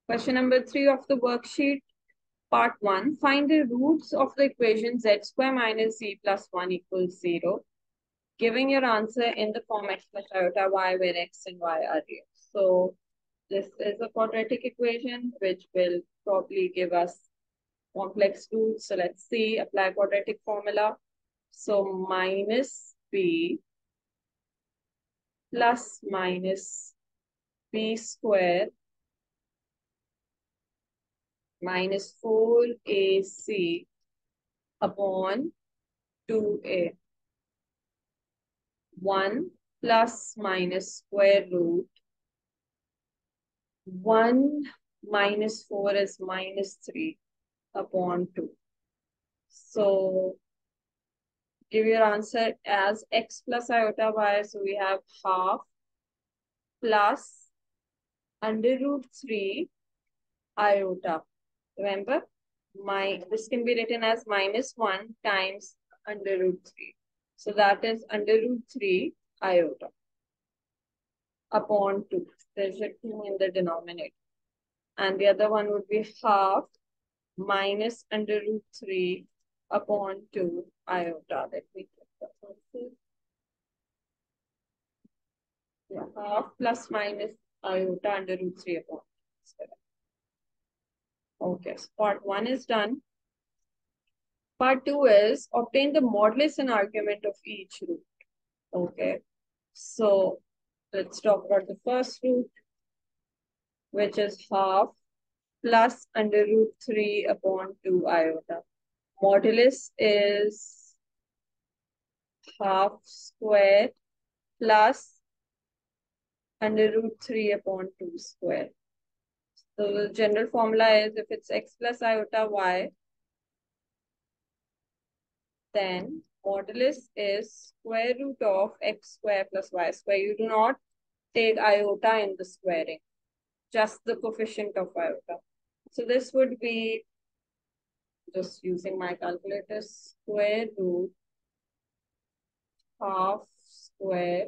Question number 3 of the worksheet, part 1. Find the roots of the equation z square minus z plus 1 equals 0. Giving your answer in the form x plus iota y, where x and y are real. So this is a quadratic equation which will probably give us complex roots. So let's see, apply quadratic formula. So minus b plus minus b square minus 4ac upon 2a. 1 plus minus square root. 1 minus 4 is minus 3 upon 2. So give your answer as x plus iota y. So we have half plus under root 3 iota. Remember, this can be written as minus 1 times under root 3. So that is under root 3 iota upon 2. There's a 2 in the denominator. And the other one would be half minus under root 3 upon 2 iota. Let me check that one. Yeah, half plus minus iota under root 3 upon 2. Okay, so part 1 is done. Part 2 is obtain the modulus and argument of each root. Okay, so let's talk about the first root, which is half plus under root 3 upon 2 iota. Modulus is half square plus under root 3 upon 2 square. So the general formula is if it's x plus iota y, then modulus is square root of x square plus y square. You do not take iota in the squaring, just the coefficient of iota. So this would be, just using my calculator, square root half square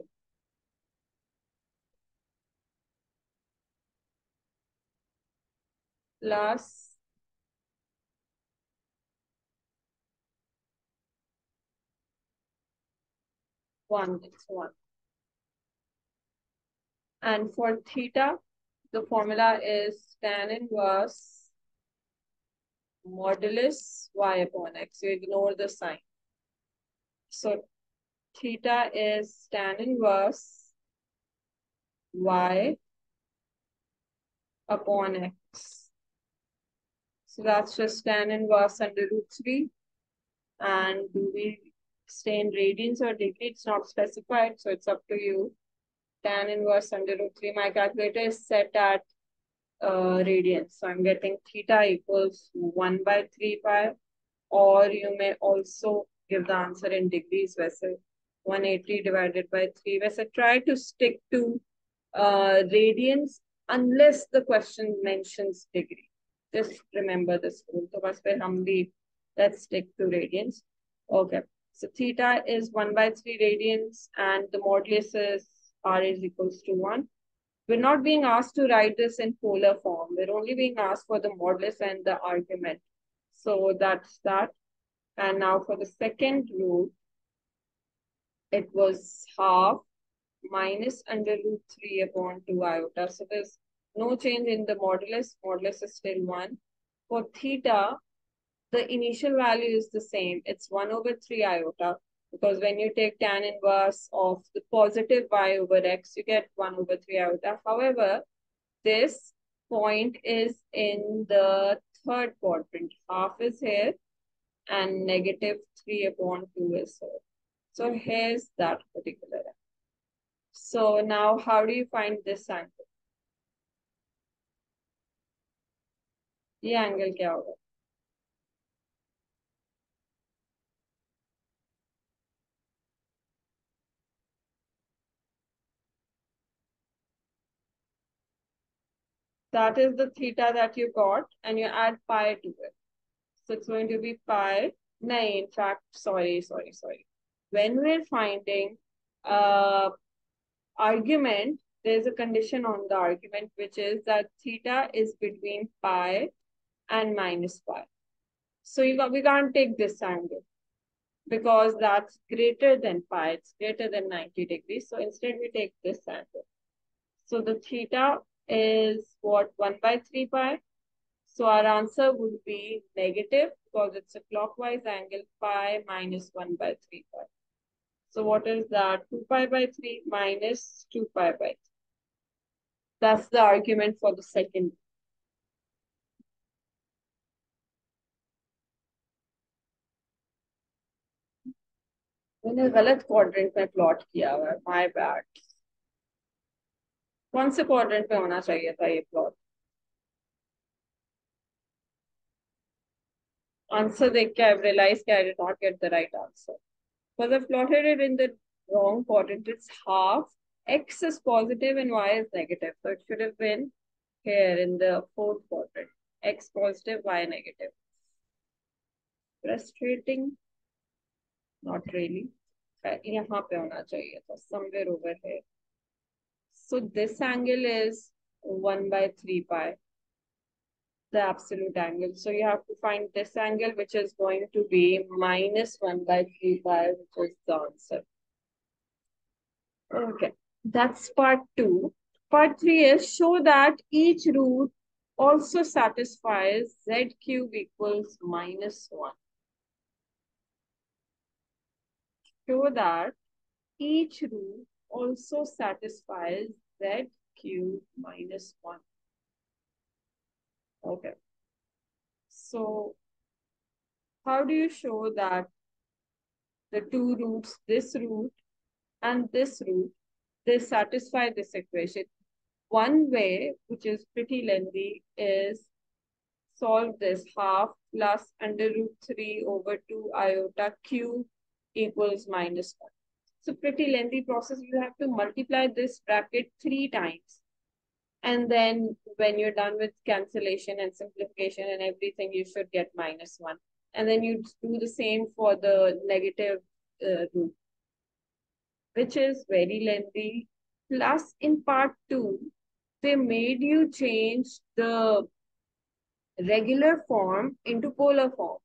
plus 1. It's 1. And for theta, the formula is tan inverse modulus y upon x. You ignore the sign. So theta is tan inverse y upon x. So that's just tan inverse under root 3. And do we stay in radians or degree? It's not specified, so it's up to you. Tan inverse under root 3. My calculator is set at radians. So I'm getting theta equals 1 by 3 pi. Or you may also give the answer in degrees. वैसे 180 divided by 3. वैसे try to stick to radians unless the question mentions degree. Just remember this rule. So बस फिर हम भी let's stick to radians. Okay. So theta is 1 by 3 radians and the modulus is r is equals to 1. We're not being asked to write this in polar form. We're only being asked for the modulus and the argument. So that's that. And now for the second root, it was half minus under root 3 upon 2 iota. So there's no change in the modulus. Modulus is still 1. For theta, the initial value is the same. It's 1 over 3 iota. Because when you take tan inverse of the positive y over x, you get 1 over 3 iota. However, this point is in the third quadrant. Half is here and negative 3 upon 2 is here. So here's that particular angle. So now how do you find this angle? ये angle क्या होगा? That is the theta that you got and you add pi to it. So it's going to be pi. No, in fact, sorry. When we're finding argument, there's a condition on the argument, which is that theta is between pi and minus pi. So we can't take this angle because that's greater than pi, it's greater than 90 degrees. So instead we take this angle. So the theta is what, 1 by 3 pi. So our answer would be negative because it's a clockwise angle, pi minus 1 by 3 pi. So what is that? 2 pi by 3 minus 2 pi by 3. That's the argument for the second. मैंने गलत quadrant में plot किया हुआ है, my bad. कौन से quadrant में होना चाहिए था ये प्लॉट? आंसर देख के I've realized that I did not get the right answer. Because I've plotted it in the wrong quadrant. It's half. X is positive and Y is negative. So it should have been here in the fourth quadrant. X positive, Y negative. Frustrating? Not really. यहाँ पे होना चाहिए था, somewhere over here. So this angle is 1 by 3 pi, the absolute angle. So you have to find this angle, which is going to be minus 1 by 3 pi, which is the answer. Okay, that's part 2. Part 3 is show that each root also satisfies z cube equals minus 1. Show that each root also satisfies z cube minus 1. Okay. So how do you show that the two roots, this root and this root, they satisfy this equation? One way, which is pretty lengthy, is solve this half plus under root 3 over 2 iota cube equals minus 1. So pretty lengthy process. You have to multiply this bracket 3 times. And then when you're done with cancellation and simplification and everything, you should get minus 1. And then you do the same for the negative root, which is very lengthy. Plus, in part 2, they made you change the regular form into polar form.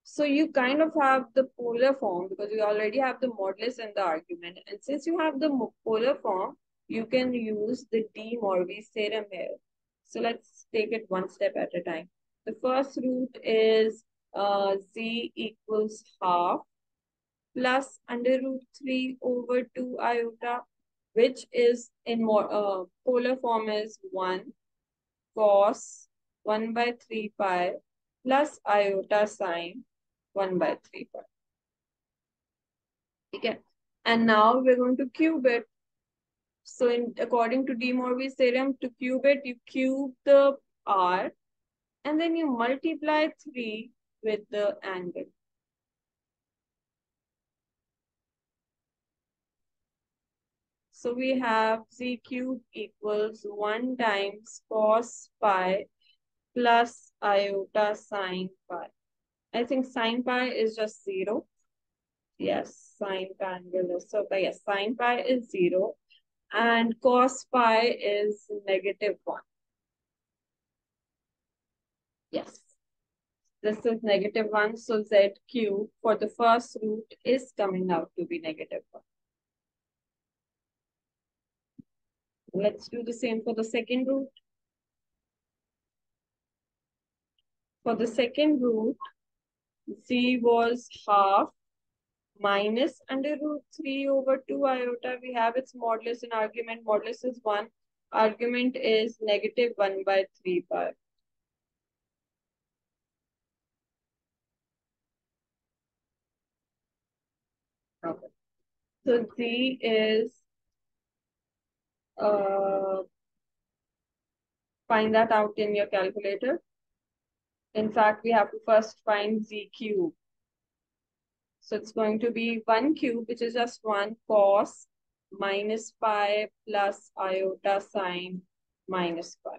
So you kind of have the polar form because you already have the modulus and the argument. And since you have the polar form, you can use the de Morgan's theorem here. So let's take it one step at a time. The first root is z equals half plus under root 3 over 2 iota, which is in more polar form is 1 cos 1 by 3 pi plus iota sine 1 by 3 pi. Okay. And now we're going to cube it. So according to De Morgan's theorem, to cube it, you cube the r and then you multiply 3 with the angle. So we have z cube equals 1 times cos pi plus iota sine pi. I think sine pi is just 0. Yes, sine angle is so, yes, sine pi is 0 and cos pi is negative 1. Yes, this is negative 1. So z cube for the first root is coming out to be negative 1. Let's do the same for the second root. For the second root, z was half minus under root 3 over 2 iota. We have its modulus and argument. Modulus is 1. Argument is negative 1 by 3 pi. Okay. So z is, find that out in your calculator. In fact, we have to first find z cube. So it's going to be 1 cube, which is just 1 cos minus pi plus iota sine minus pi.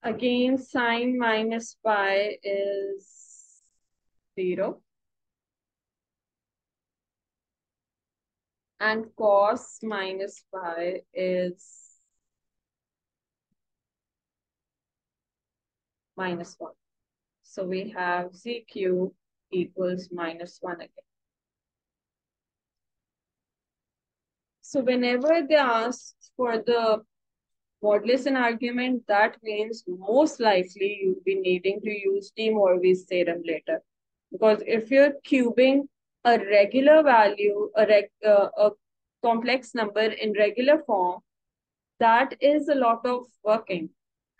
Again, sine minus pi is 0. And cos minus pi is -1. So we have z cube equals -1 again. So whenever they ask for the modulus in argument, that means most likely you'll be needing to use De Morgan's theorem later. Because if you're cubing a regular value, a complex number in regular form, that is a lot of working.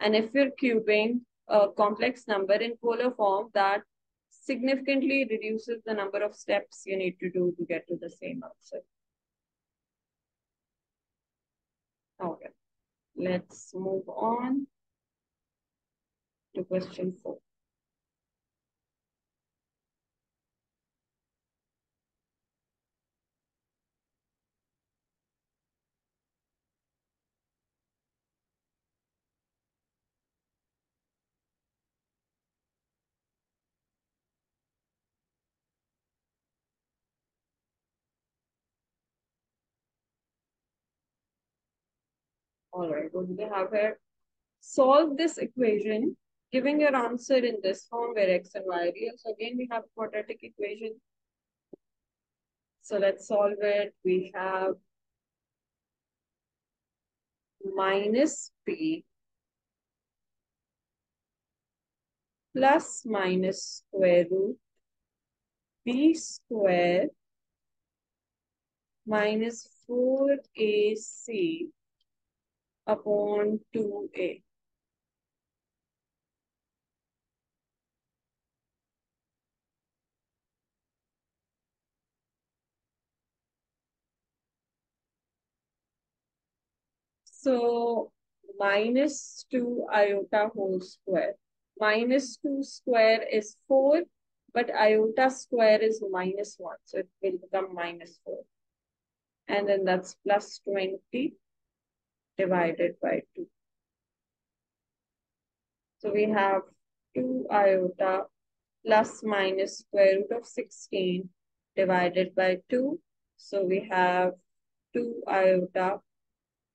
And if you're cubing a complex number in polar form, that significantly reduces the number of steps you need to do to get to the same answer. Okay, let's move on to question 4. All right, what do we have here? Solve this equation, giving your answer in this form where x and y are real. So again, we have a quadratic equation. So let's solve it. We have minus p plus minus square root b square minus 4ac upon 2a. So minus 2 iota whole square. Minus 2 square is 4, but iota square is -1. So it will become -4. And then that's plus 20 divided by 2. So we have 2 iota plus minus square root of 16 divided by 2. So we have 2 iota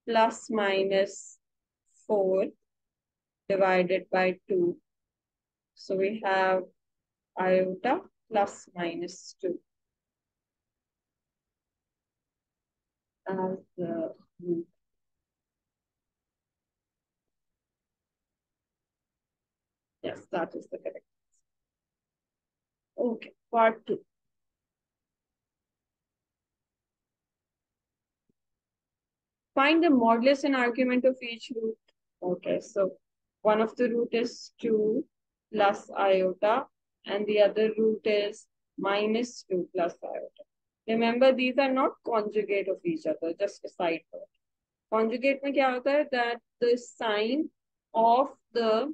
plus minus 4 divided by 2. So we have iota plus minus 2 as the root. Yes, that is the correct. Okay, part 2. Find the modulus and argument of each root. Okay, so one of the root is 2 plus iota, and the other root is -2 plus iota. Remember, these are not conjugate of each other, just a side note. Conjugate में क्या होता है that the sign of the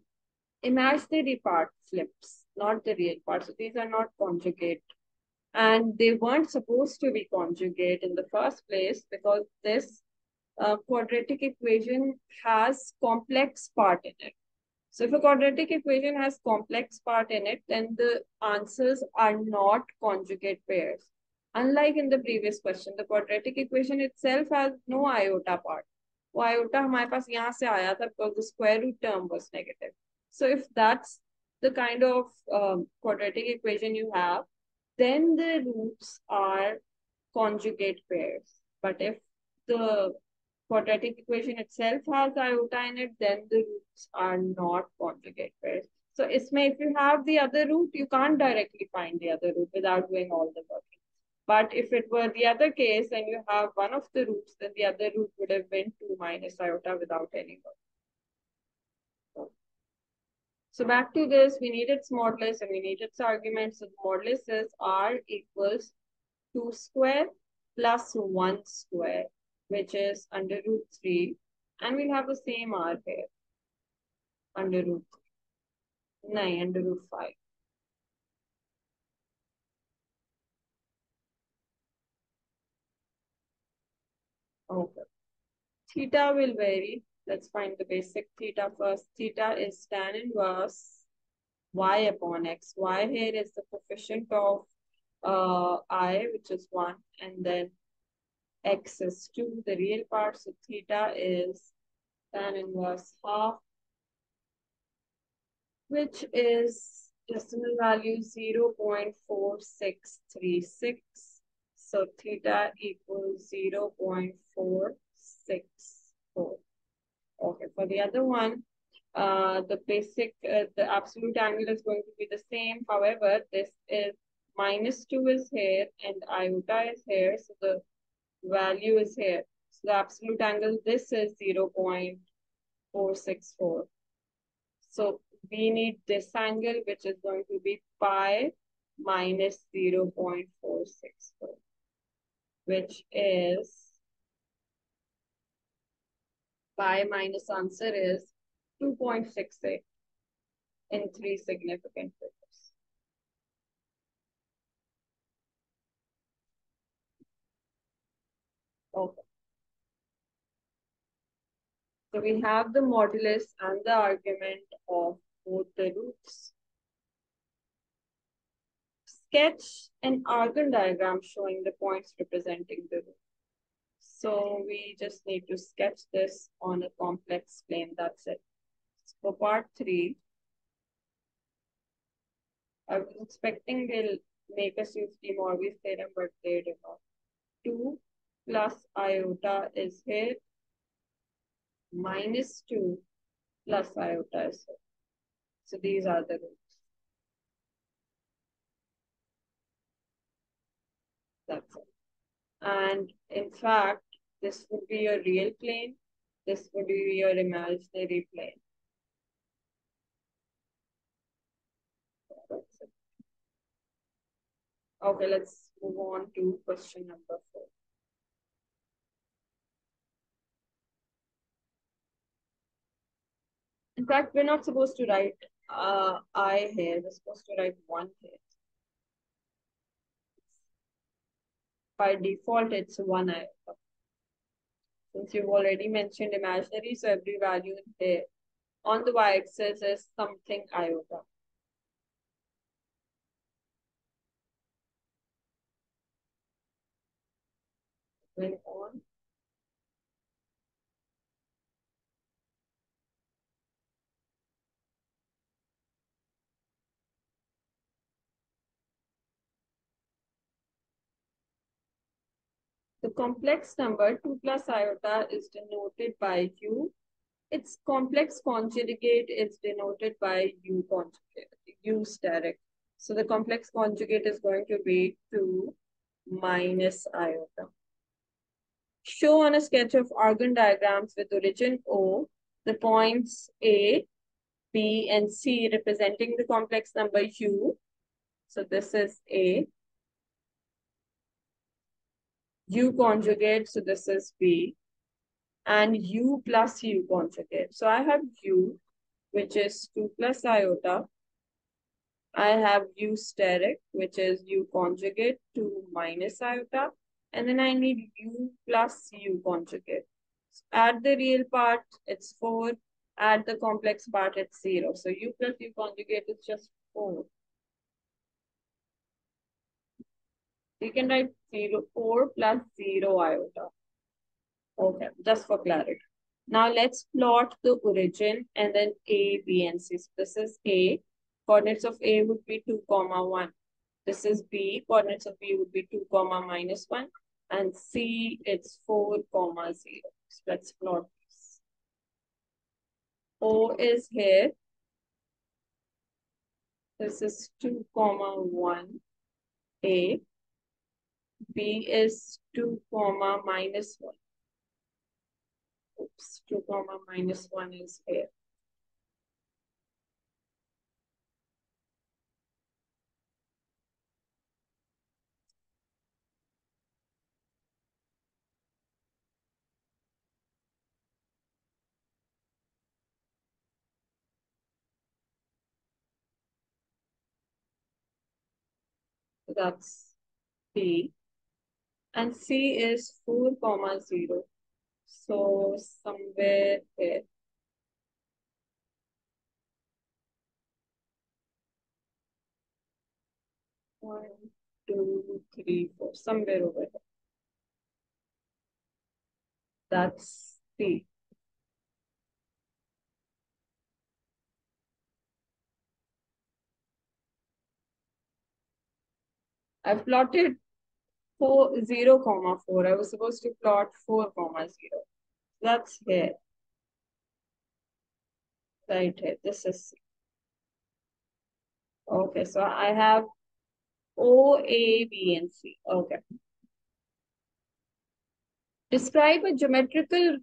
imaginary part flips, not the real part. So these are not conjugate. And they weren't supposed to be conjugate in the first place because this quadratic equation has complex part in it. So if a quadratic equation has complex part in it, then the answers are not conjugate pairs. Unlike in the previous question, the quadratic equation itself has no iota part. वो iota हमारे पास यहाँ से आया था because the square root term was negative. So if that's the kind of quadratic equation you have, then the roots are conjugate pairs. But if the quadratic equation itself has iota in it, then the roots are not conjugate pairs. So if you have the other root, you can't directly find the other root without doing all the working. But if it were the other case and you have one of the roots, then the other root would have been 2 minus iota without any work. So back to this, we need its modulus and we need its argument. So the modulus is r equals 2 square plus 1 square, which is under root 3. And we'll have the same r here, under root 3. No, under root 5. Okay. Theta will vary. Let's find the basic theta first. Theta is tan inverse y upon x. Y here is the coefficient of I, which is 1, and then x is 2, the real part, so theta is tan inverse half, which is decimal value 0.4636. So theta equals 0.464. Okay, for the other one, the absolute angle is going to be the same. However, this is -2 is here and iota is here, so the value is here. So the absolute angle, this is 0.464. So we need this angle, which is going to be pi minus 0.464, which is pi minus answer is 2.68 in three significant figures. Okay. So we have the modulus and the argument of both the roots. Sketch an Argand diagram showing the points representing the root. So we just need to sketch this on a complex plane. That's it. For part 3, I was expecting they'll make us use De Morgan's theorem, but they did not. 2 plus iota is here, minus 2 plus iota is here. So these are the roots. That's it. And in fact, this would be your real plane. This would be your imaginary plane. That's it. Okay, let's move on to question number 4. In fact, we're not supposed to write I here. We're supposed to write 1 here. By default, it's 1 iota. Since you've already mentioned imaginary, so every value in here on the y-axis is something iota. Going on. The complex number 2 plus iota is denoted by u. Its complex conjugate is denoted by u conjugate, u steric. So the complex conjugate is going to be 2 minus iota. Show on a sketch of Argand diagrams with origin O, the points A, B, and C representing the complex number u. So this is A. U conjugate, so this is B. And U plus U conjugate. So I have U, which is 2 plus iota. I have U steric, which is U conjugate, 2 minus iota. And then I need U plus U conjugate. So add the real part, it's 4. Add the complex part, it's 0. So U plus U conjugate is just 4. You can write 4 plus 0 iota. Okay, just for clarity. Now let's plot the origin and then A, B, and C. So this is A. Coordinates of A would be 2, 1. This is B. Coordinates of B would be 2, minus 1. And C, it's 4, 0. So let's plot this. O is here. This is 2, 1. A. B is 2, minus 1. Oops, 2, minus 1 is here. So that's B. And C is 4, 0. So somewhere here. 1, 2, 3, 4. Somewhere over here. That's C. I've plotted 0, 4. I was supposed to plot 4, 0. That's here. Right here. This is C. Okay, so I have O, A, B, and C. Okay. Describe a geometrical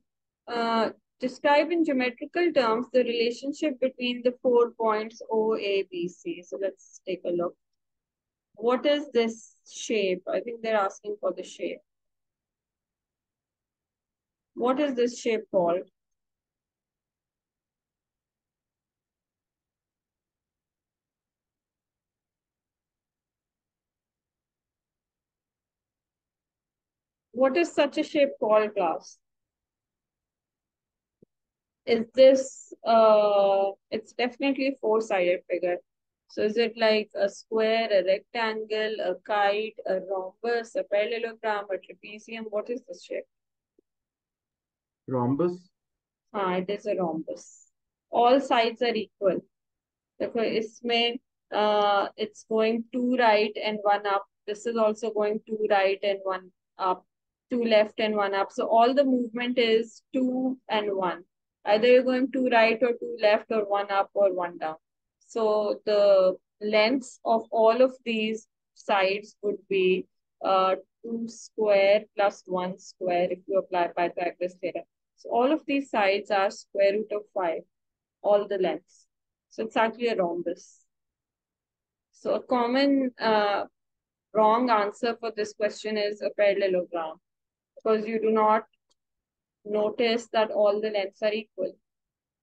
uh, describe in geometrical terms the relationship between the 4 points O, A, B, C. So let's take a look. What is this shape? I think they're asking for the shape. What is this shape called? What is such a shape called, class? Is this it's definitely a four-sided figure. So is it like a square, a rectangle, a kite, a rhombus, a parallelogram, a trapezium? What is this shape? Rhombus. It is a rhombus. All sides are equal. देखो इसमें it's going two right and one up. This is also going two right and one up, two left and one up. So all the movement is two and one. Either you're going two right or two left or one up or one down. So the lengths of all of these sides would be 2 square plus 1 square if you apply Pythagoras theorem. So all of these sides are square root of 5, all the lengths. So it's actually a rhombus. So a common wrong answer for this question is a parallelogram, because you do not notice that all the lengths are equal.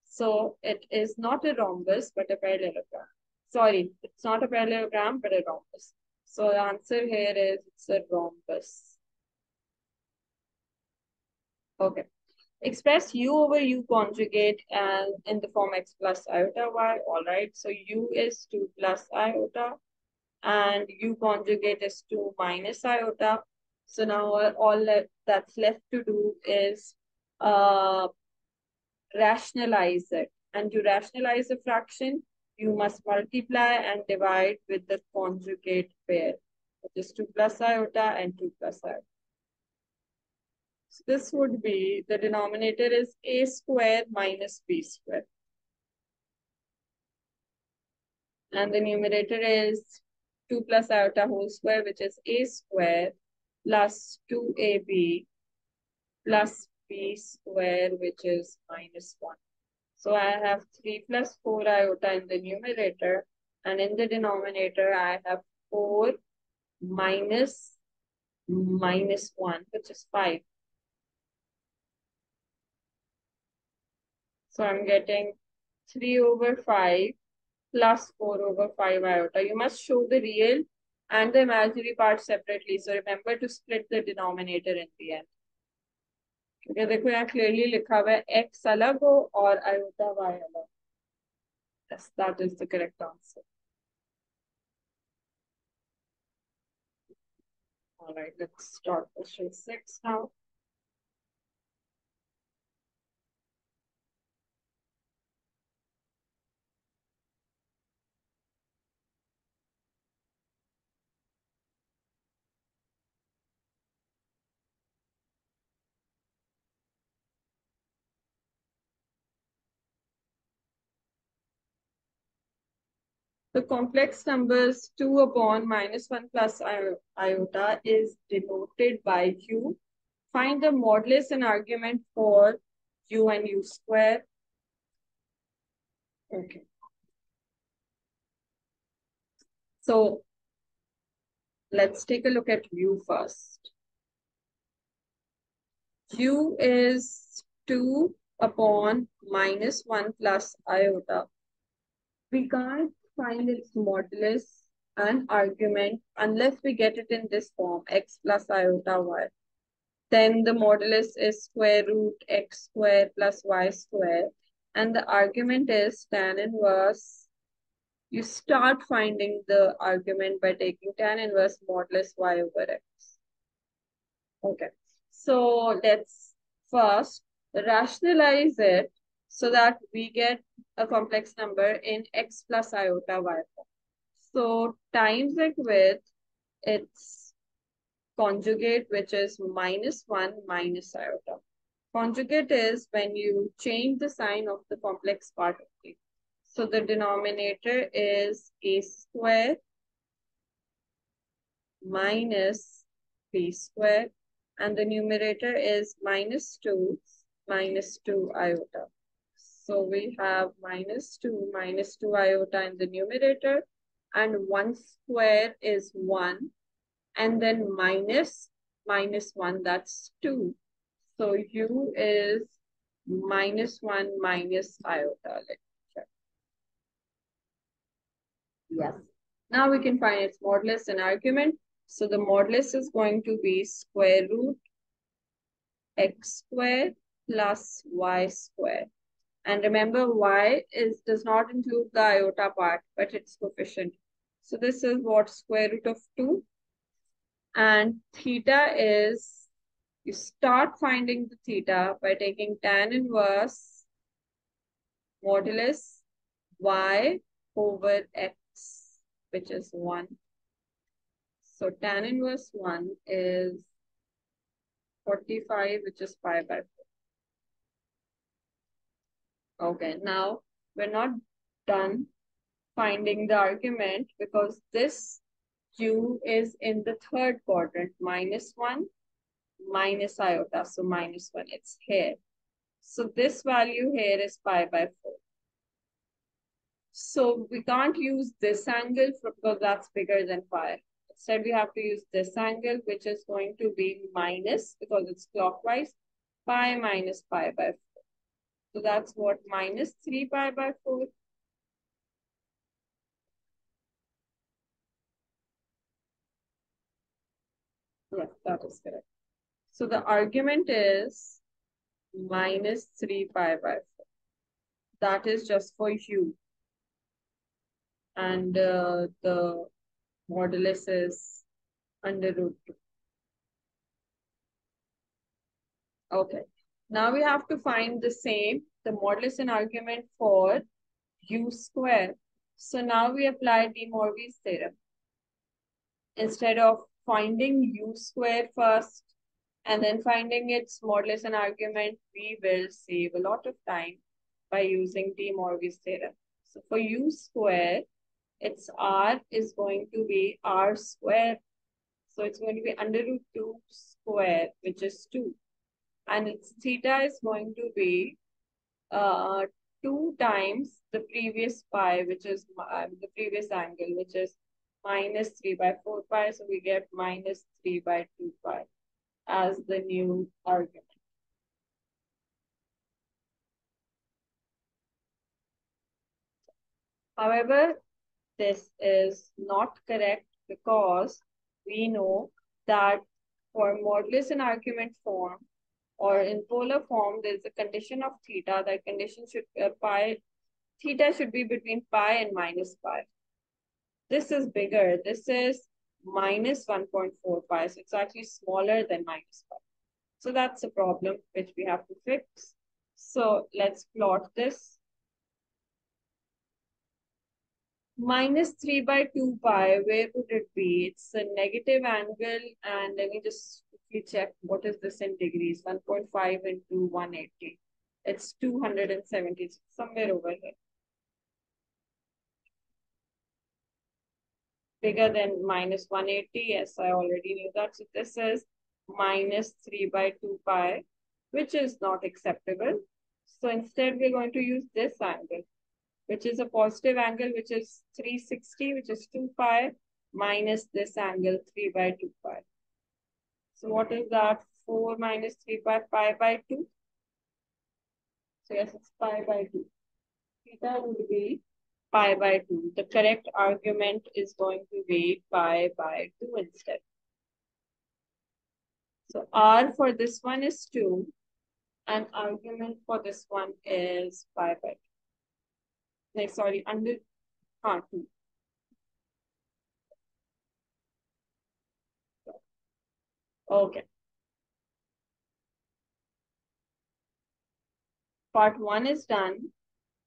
So it is not a rhombus, but a parallelogram. Sorry, it's not a parallelogram, but a rhombus. So the answer here is it's a rhombus. Okay. Express u over u conjugate and in the form x plus iota y. All right. So u is 2 plus iota and u conjugate is 2 minus iota. So now all that's left to do is uh, rationalize it. And to rationalize a fraction, you must multiply and divide with the conjugate pair, which is 2 plus iota and 2 plus iota. So this would be, the denominator is a square minus b square. And the numerator is 2 plus iota whole square, which is a square plus 2ab plus b square, which is minus 1. So I have 3 plus 4 iota in the numerator, and in the denominator I have 4 minus 1, which is 5. So I'm getting 3 over 5 plus 4 over 5 iota. You must show the real and the imaginary part separately. So remember to split the denominator in the end. क्योंकि देखो यहाँ clearly लिखा हुआ है x अलग हो और iota y अलग. Yes, that is the correct answer. All right, let's start question 6 now. The complex numbers 2 upon minus 1 plus iota is denoted by u. Find the modulus and argument for u and u square. Okay. So let's take a look at u first. U is 2 upon minus 1 plus iota. We can't find its modulus and argument unless we get it in this form, x plus iota y. Then the modulus is square root x square plus y square. And the argument is tan inverse. You start finding the argument by taking tan inverse modulus y over x. Okay. So let's first rationalize it so that we get a complex number in x plus iota y form. So times it with its conjugate, which is -1 minus iota. Conjugate is when you change the sign of the complex part of it. So the denominator is a square minus b square, and the numerator is -2 minus 2 iota. So we have minus 2 iota in the numerator, and 1 square is 1, and then minus 1, that's 2. So u is -1 minus iota. Let's check. Yes. Now we can find its modulus and argument. So the modulus is going to be square root x squared plus y squared. And remember, does not include the iota part, but its coefficient. So this is what square root of 2. And theta is, you start finding the theta by taking tan inverse modulus y over x, which is 1. So tan inverse 1 is 45, which is pi by 4. Okay, now we're not done finding the argument because this u is in the third quadrant, -1 minus iota, so -1, it's here. So this value here is pi by 4. So we can't use this angle because that's bigger than pi. Instead, we have to use this angle, which is going to be minus, because it's clockwise, pi minus pi by 4. So that's what, -3 pi by 4. Yes, that is correct. So the argument is -3 pi by 4. That is just for u. And the modulus is under root 2. Okay. Now we have to find the modulus and argument for u square. So now we apply De Morgan's theorem. Instead of finding u square first and then finding its modulus and argument, we will save a lot of time by using De Morgan's theorem. So for u square, its r is going to be r square. So it's going to be under root 2 square, which is 2. And its theta is going to be 2 times the previous pi, which is the previous angle, which is -3 by 4 pi. So we get -3 by 2 pi as the new argument. However, this is not correct because we know that for modulus and argument form or in polar form, there's a condition of theta. That condition should theta should be between pi and minus pi. This is bigger. This is -1.4 pi. So it's actually smaller than minus pi. So that's a problem which we have to fix. So let's plot this. -3 by 2 pi, where would it be? It's a negative angle, and let me just quickly check what is this in degrees. 1.5 into 180. It's 270, somewhere over here. Bigger than -180, yes, I already knew that. So this is -3 by 2 pi, which is not acceptable. So instead, we're going to use this angle, which is a positive angle, which is 360, which is 2 pi, minus this angle, 3 by 2 pi. So what is that? 4 minus 3 pi, pi by 2. So yes, it's pi by 2. Theta would be pi by 2. The correct argument is going to be pi by 2 instead. So R for this one is 2, and argument for this one is pi by 2. Next, sorry, under 2. Okay. Part 1 is done.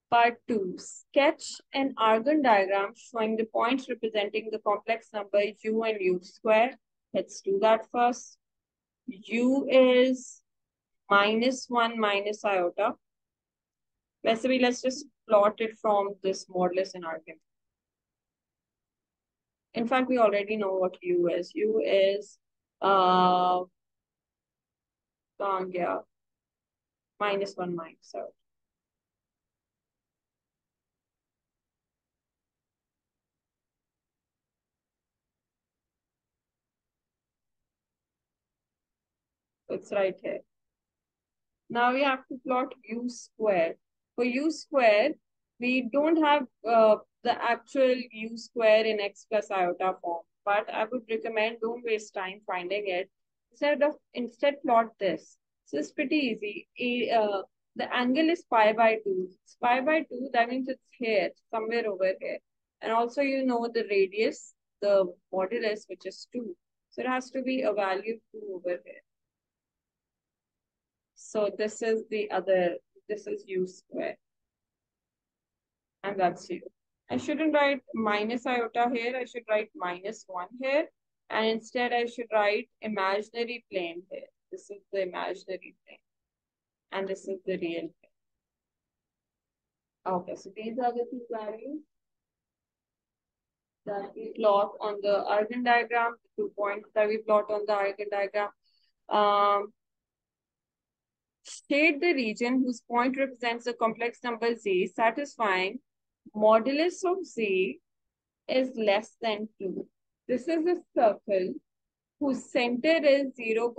Part 2, sketch an Argand diagram showing the points representing the complex number u and u square. Let's do that first. U is -1 minus iota. Basically, let's just plot it from this modulus in Argand. In fact, we already know what u is. U is yeah, -1 minus iota. It's right here. Now we have to plot u square. For u square, we don't have the actual u square in x plus iota form, but I would recommend don't waste time finding it. Instead plot this. So it's pretty easy. The angle is pi by 2. It's pi by 2, that means it's here, somewhere over here. And also you know the radius, the modulus, which is 2. So it has to be a value 2 over here. So this is this is u square. And that's u. I shouldn't write minus iota here. I should write -1 here. And instead I should write imaginary plane here. This is the imaginary plane. And this is the real plane. Okay, so these are the two values that we plot on the Argand diagram, the 2 points that we plot on the Argand diagram. State the region whose point represents a complex number z satisfying modulus of z is less than 2. This is a circle whose center is 0,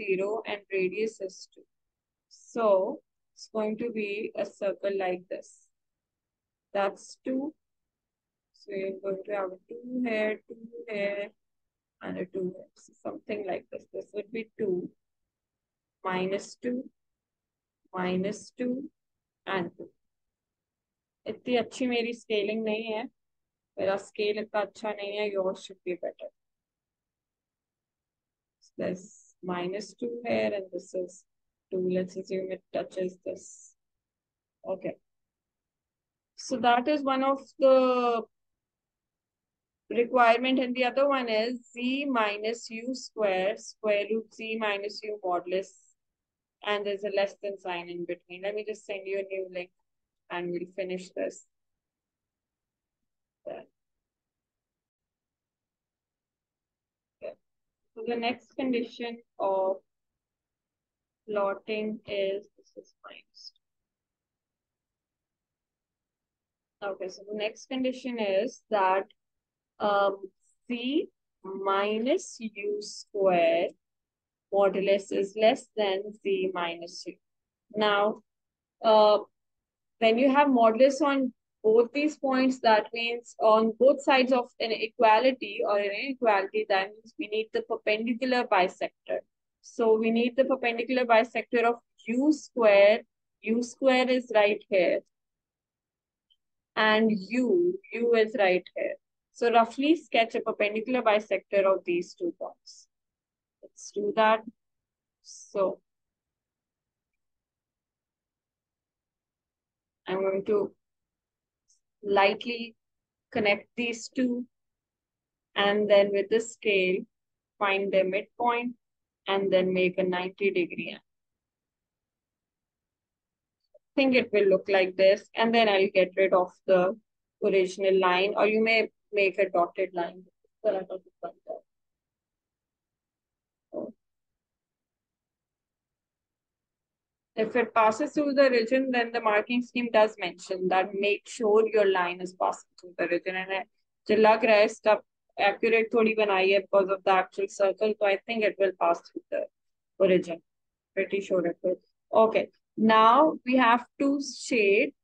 0 and radius is 2. So it's going to be a circle like this. That's 2. So you're going to have a 2 here, 2 here, and a 2 here. So something like this. This would be 2, -2, -2, and 2. इतनी अच्छी मेरी scaling नहीं है. मेरा scale इतना अच्छा नहीं है. Yours should be better. So there's -2 here, and this is 2. Let's assume it touches this. Okay. So that is one of the requirement, and the other one is z minus u square, square root z minus u modulus, and there's a less than sign in between. Let me just send you a new link, and we'll finish this. There. Okay. So the next condition of plotting is this is minus. Okay, so the next condition is that z minus u square modulus is less than z minus u. Now, when you have modulus on both these points, that means on both sides of an equality or an inequality, that means we need the perpendicular bisector. So we need the perpendicular bisector of u square. U square is right here. And u is right here. So roughly sketch a perpendicular bisector of these 2 points. Let's do that. So I'm going to lightly connect these 2, and then with the scale, find the midpoint, and then make a 90-degree angle. I think it will look like this, and then I'll get rid of the original line, or you may make a dotted line. If it passes through the region, then the marking scheme does mention that make sure your line is passing through the region. And मुझे लग रहा है step accurate थोड़ी बनाई है because of the actual circle, so I think it will pass through the origin. Pretty sure it will. Okay, now we have to shade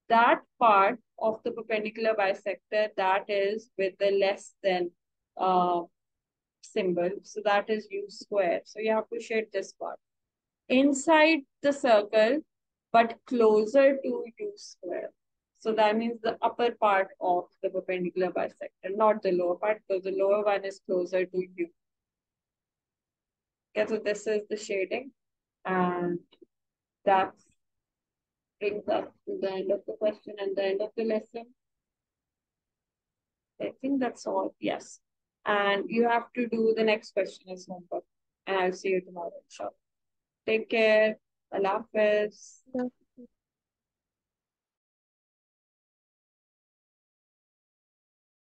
that part of the perpendicular bisector that is with the less than symbol. So that is u square. So you have to shade this part inside the circle, but closer to u square. So that means the upper part of the perpendicular bisector, not the lower part, because the lower one is closer to u. Okay, so this is the shading, and that's brings us to the end of the question and the end of the lesson. I think that's all. Yes. And you have to do the next question as homework. And I'll see you tomorrow. Sure. Take care. Allah Hafiz.